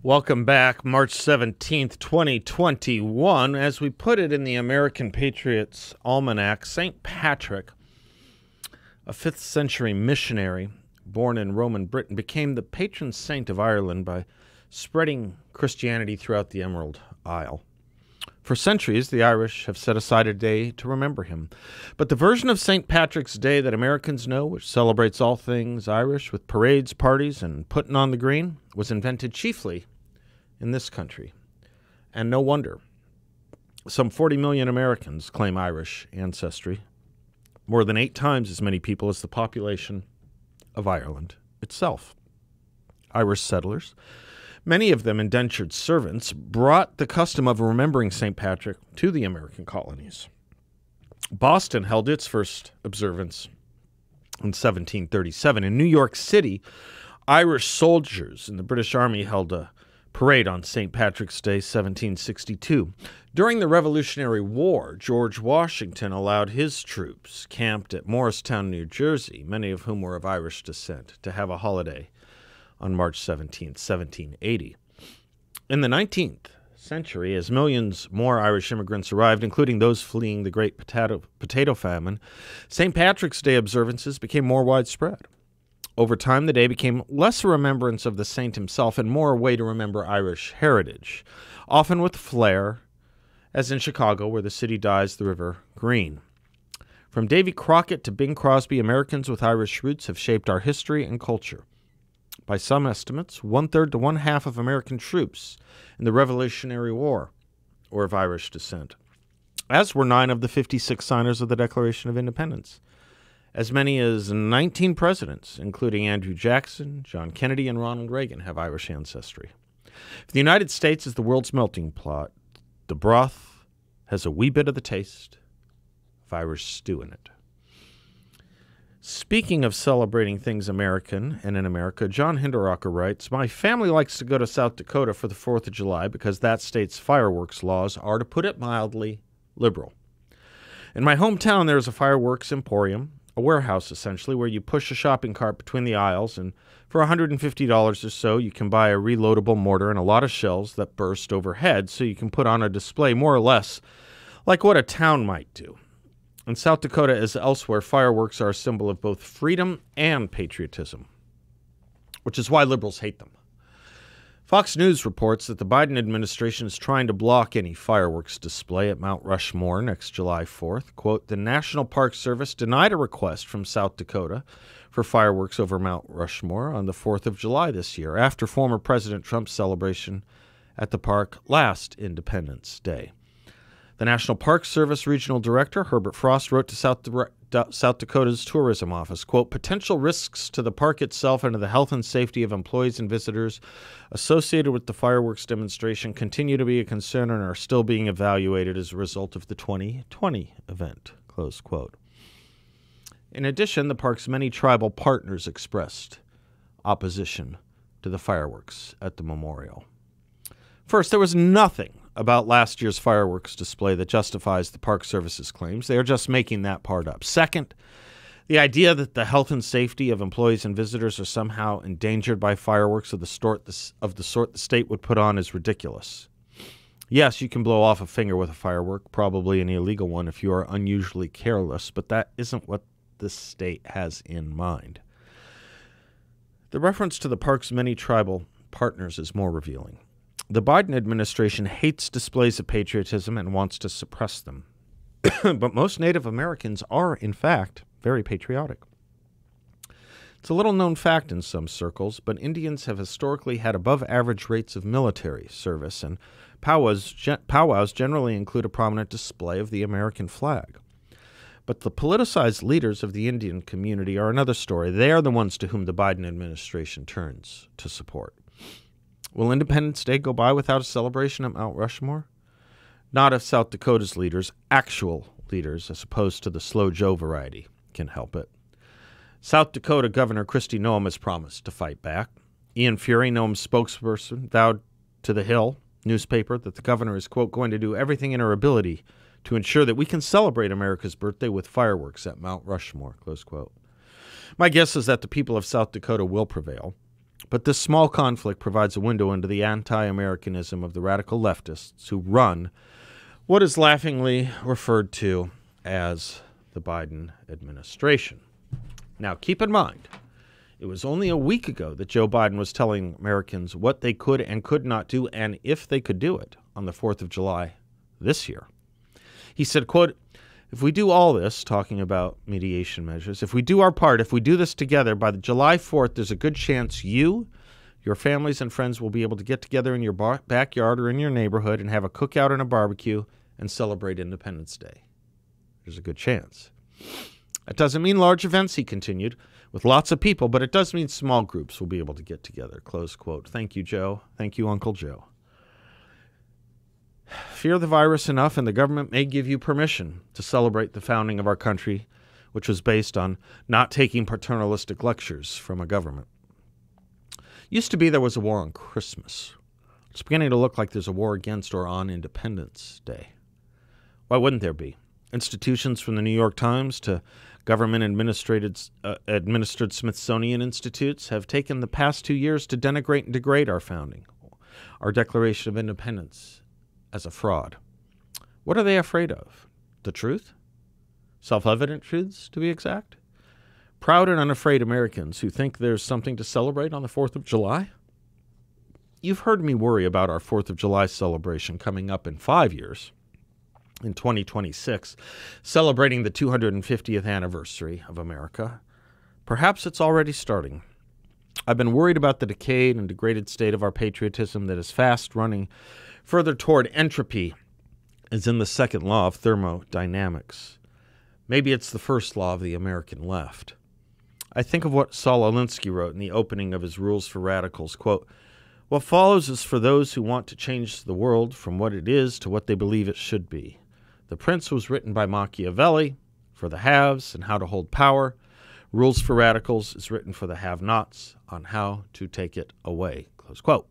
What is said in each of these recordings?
Welcome back, March 17th, 2021. As we put it in the American Patriots Almanac, St. Patrick, a 5th century missionary born in Roman Britain, became the patron saint of Ireland by spreading Christianity throughout the Emerald Isle. For centuries, the Irish have set aside a day to remember him. But the version of St. Patrick's Day that Americans know, which celebrates all things Irish with parades, parties, and putting on the green, was invented chiefly in this country. And no wonder. Some 40 million Americans claim Irish ancestry, more than 8 times as many people as the population of Ireland itself. Irish settlers, many of them indentured servants, brought the custom of remembering St. Patrick to the American colonies. Boston held its first observance in 1737. In New York City, Irish soldiers in the British Army held a parade on St. Patrick's Day, 1762. During the Revolutionary War, George Washington allowed his troops, camped at Morristown, New Jersey, many of whom were of Irish descent, to have a holiday on March 17, 1780. In the 19th century, as millions more Irish immigrants arrived, including those fleeing the Great Potato Famine, St. Patrick's Day observances became more widespread. Over time, the day became less a remembrance of the saint himself and more a way to remember Irish heritage, often with flair, as in Chicago, where the city dyes the river green. From Davy Crockett to Bing Crosby, Americans with Irish roots have shaped our history and culture. By some estimates, 1/3 to 1/2 of American troops in the Revolutionary War were of Irish descent, as were 9 of the 56 signers of the Declaration of Independence. As many as 19 presidents, including Andrew Jackson, John Kennedy, and Ronald Reagan, have Irish ancestry. If the United States is the world's melting pot, the broth has a wee bit of the taste of Irish stew in it. Speaking of celebrating things American and in America, John Hinderocker writes, "My family likes to go to South Dakota for the 4th of July because that state's fireworks laws are, to put it mildly, liberal. In my hometown, there is a fireworks emporium, a warehouse, essentially, where you push a shopping cart between the aisles, and for $150 or so, you can buy a reloadable mortar and a lot of shells that burst overhead so you can put on a display more or less like what a town might do. In South Dakota, as elsewhere, fireworks are a symbol of both freedom and patriotism, which is why liberals hate them. Fox News reports that the Biden administration is trying to block any fireworks display at Mount Rushmore next July 4th. Quote, the National Park Service denied a request from South Dakota for fireworks over Mount Rushmore on the 4th of July this year, after former President Trump's celebration at the park last Independence Day. The National Park Service Regional Director, Herbert Frost, wrote to South Dakota's tourism office, quote, potential risks to the park itself and to the health and safety of employees and visitors associated with the fireworks demonstration continue to be a concern and are still being evaluated as a result of the 2020 event, close quote. In addition, the park's many tribal partners expressed opposition to the fireworks at the memorial. First, there was nothing about last year's fireworks display that justifies the Park Service's claims. They are just making that part up. Second, the idea that the health and safety of employees and visitors are somehow endangered by fireworks of the sort the state would put on is ridiculous. Yes, you can blow off a finger with a firework, probably an illegal one if you are unusually careless, but that isn't what this state has in mind. The reference to the park's many tribal partners is more revealing. The Biden administration hates displays of patriotism and wants to suppress them. But most Native Americans are, in fact, very patriotic. It's a little-known fact in some circles, but Indians have historically had above-average rates of military service, and powwows generally include a prominent display of the American flag. But the politicized leaders of the Indian community are another story. They are the ones to whom the Biden administration turns to support. Will Independence Day go by without a celebration at Mount Rushmore? Not if South Dakota's leaders, actual leaders, as opposed to the slow Joe variety, can help it. South Dakota Governor Kristi Noem has promised to fight back. Ian Fury, Noem's spokesperson, vowed to the Hill newspaper that the governor is, quote, going to do everything in her ability to ensure that we can celebrate America's birthday with fireworks at Mount Rushmore, close quote. My guess is that the people of South Dakota will prevail. But this small conflict provides a window into the anti-Americanism of the radical leftists who run what is laughingly referred to as the Biden administration. Now, keep in mind, it was only a week ago that Joe Biden was telling Americans what they could and could not do, and if they could do it on the 4th of July this year. He said, quote, "If we do all this," talking about mediation measures, "if we do our part, if we do this together, by the July 4th, there's a good chance you, your families and friends will be able to get together in your backyard or in your neighborhood and have a cookout and a barbecue and celebrate Independence Day. There's a good chance. That doesn't mean large events," he continued, "with lots of people, but it does mean small groups will be able to get together." Close quote. Thank you, Joe. Thank you, Uncle Joe. Fear the virus enough, and the government may give you permission to celebrate the founding of our country, which was based on not taking paternalistic lectures from a government. Used to be there was a war on Christmas. It's beginning to look like there's a war against or on Independence Day. Why wouldn't there be? Institutions from the New York Times to government-administered Smithsonian institutes have taken the past 2 years to denigrate and degrade our founding, our Declaration of Independence, as a fraud. What are they afraid of? The truth? Self-evident truths, to be exact? Proud and unafraid Americans who think there's something to celebrate on the 4th of July? You've heard me worry about our 4th of July celebration coming up in 5 years, in 2026, celebrating the 250th anniversary of America. Perhaps it's already starting. I've been worried about the decayed and degraded state of our patriotism that is fast running further toward entropy, as in the second law of thermodynamics. Maybe it's the first law of the American left. I think of what Saul Alinsky wrote in the opening of his Rules for Radicals, quote, "What follows is for those who want to change the world from what it is to what they believe it should be. The Prince was written by Machiavelli for the haves and how to hold power. Rules for Radicals is written for the have-nots on how to take it away." Close quote.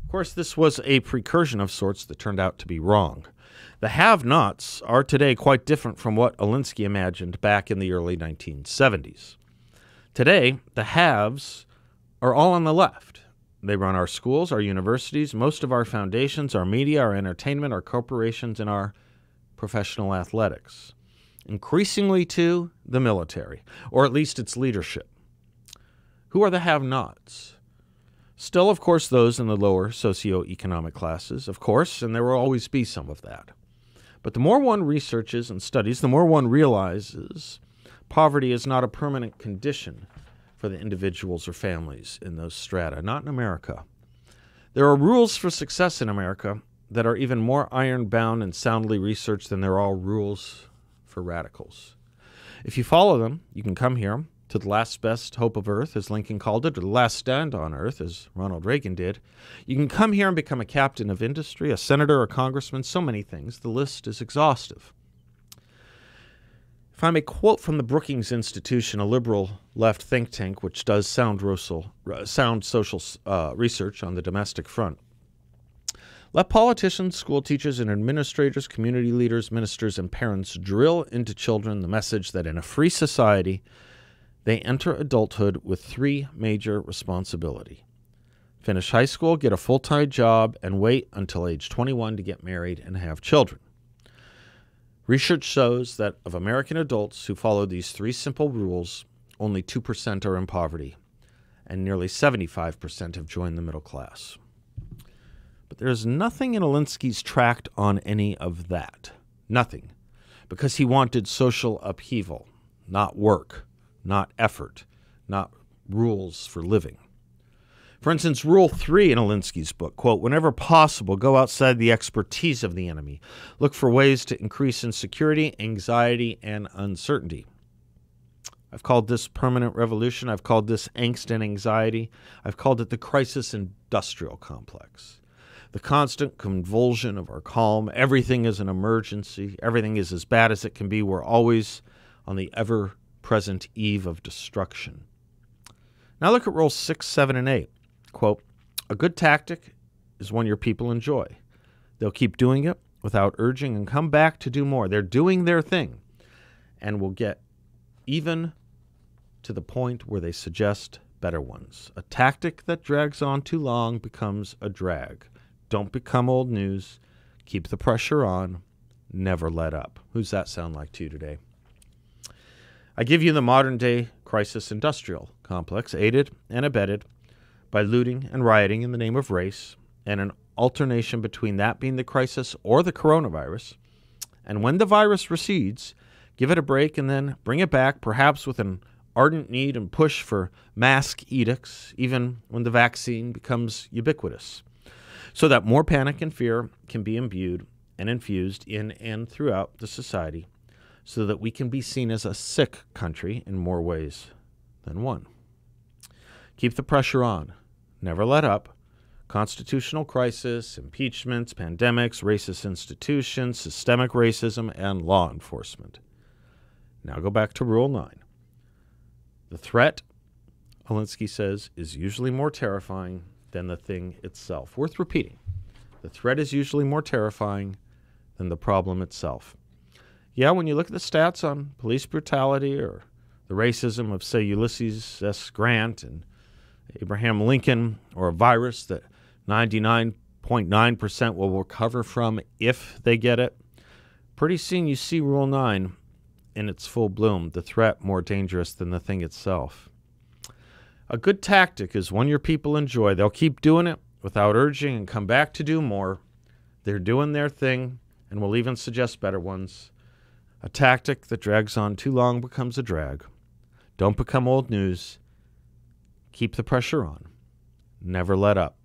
Of course, this was a precursion of sorts that turned out to be wrong. The have-nots are today quite different from what Alinsky imagined back in the early 1970s. Today, the haves are all on the left. They run our schools, our universities, most of our foundations, our media, our entertainment, our corporations, and our professional athletics. Increasingly, too, the military, or at least its leadership. Who are the have-nots? Still, of course, those in the lower socioeconomic classes, of course, and there will always be some of that. But the more one researches and studies, the more one realizes poverty is not a permanent condition for the individuals or families in those strata, not in America. There are rules for success in America that are even more iron-bound and soundly researched than there are rules for radicals. If you follow them, you can come here to the last best hope of Earth, as Lincoln called it, or the last stand on Earth, as Ronald Reagan did. You can come here and become a captain of industry, a senator, a congressman, so many things. The list is exhaustive. If I may quote from the Brookings Institution, a liberal left think tank which does sound social research on the domestic front, "Let politicians, school teachers, and administrators, community leaders, ministers, and parents drill into children the message that in a free society, they enter adulthood with 3 major responsibilities. Finish high school, get a full-time job, and wait until age 21 to get married and have children. Research shows that of American adults who follow these 3 simple rules, only 2% are in poverty, and nearly 75% have joined the middle class." But there's nothing in Alinsky's tract on any of that. Nothing. Because he wanted social upheaval, not work, not effort, not rules for living. For instance, Rule 3 in Alinsky's book, quote, "Whenever possible, go outside the expertise of the enemy. Look for ways to increase insecurity, anxiety, and uncertainty." I've called this permanent revolution. I've called this angst and anxiety. I've called it the crisis industrial complex. The constant convulsion of our calm. Everything is an emergency. Everything is as bad as it can be. We're always on the ever-present eve of destruction. Now look at Rules 6, 7, and 8. Quote, "A good tactic is one your people enjoy. They'll keep doing it without urging and come back to do more. They're doing their thing and will get even to the point where they suggest better ones. A tactic that drags on too long becomes a drag. Don't become old news. Keep the pressure on. Never let up. Who's that sound like to you today? I give you the modern-day crisis industrial complex, aided and abetted by looting and rioting in the name of race, and an alternation between that being the crisis or the coronavirus. And when the virus recedes, give it a break and then bring it back, perhaps with an ardent need and push for mask edicts, even when the vaccine becomes ubiquitous, so that more panic and fear can be imbued and infused in and throughout the society, so that we can be seen as a sick country in more ways than one. Keep the pressure on. Never let up. Constitutional crisis, impeachments, pandemics, racist institutions, systemic racism, and law enforcement. Now go back to Rule 9. The threat, Alinsky says, is usually more terrifying than the thing itself. Worth repeating. The threat is usually more terrifying than the problem itself. Yeah, when you look at the stats on police brutality or the racism of, say, Ulysses S. Grant and Abraham Lincoln, or a virus that 99.9% will recover from if they get it, pretty soon you see Rule 9 in its full bloom, the threat more dangerous than the thing itself. A good tactic is one your people enjoy. They'll keep doing it without urging and come back to do more. They're doing their thing and will even suggest better ones. A tactic that drags on too long becomes a drag. Don't become old news. Keep the pressure on. Never let up.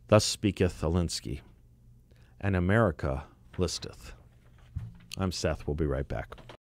Thus speaketh Alinsky. And America listeth. I'm Seth. We'll be right back.